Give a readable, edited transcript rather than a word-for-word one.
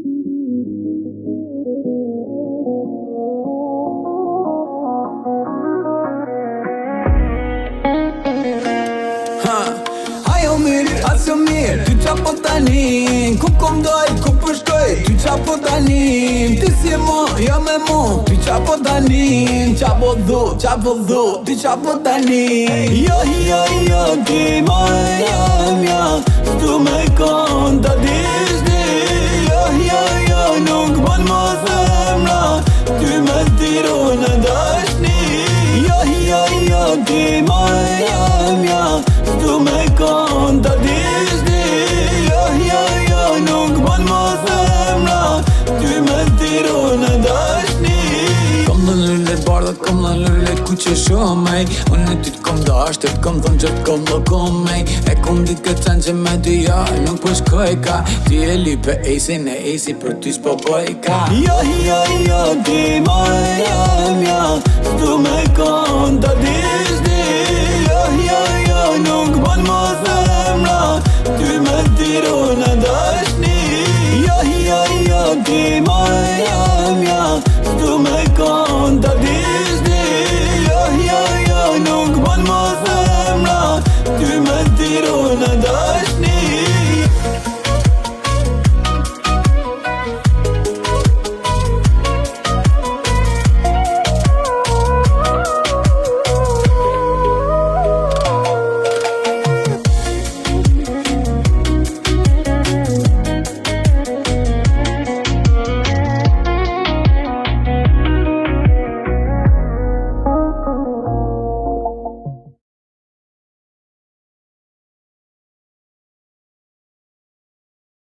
Ajo mirë, as jo mirë, ty qa po tani Ku kom doj, ku përshkoj, ty qa po tani Ti si mo, jo me mo, ty qa po tani Qa po dhu, ty qa po tani Jo, ti mo e jam ja Stu me kon të dishti Jo, nuk bon mo zemra Ty me tiru në dashni Jo, ti mo e jam ja Stu me kon të dishti Jo, nuk bon mo zemra Ty me tiru në dashni Kom dhe lullet bardhat, kom dhe lullet ku që shumej Unë ty t'kom dasht, të t'kom thonë që t'kom lokomej E kom dit këtë sen që me dy ja, nuk po shkoj ka Ti e lipe ejsin e ejsi për ty s'po boj ka Jo, ti mo e jam ja Stu me kon të dishti Jo, nuk bon mo zemra Ty me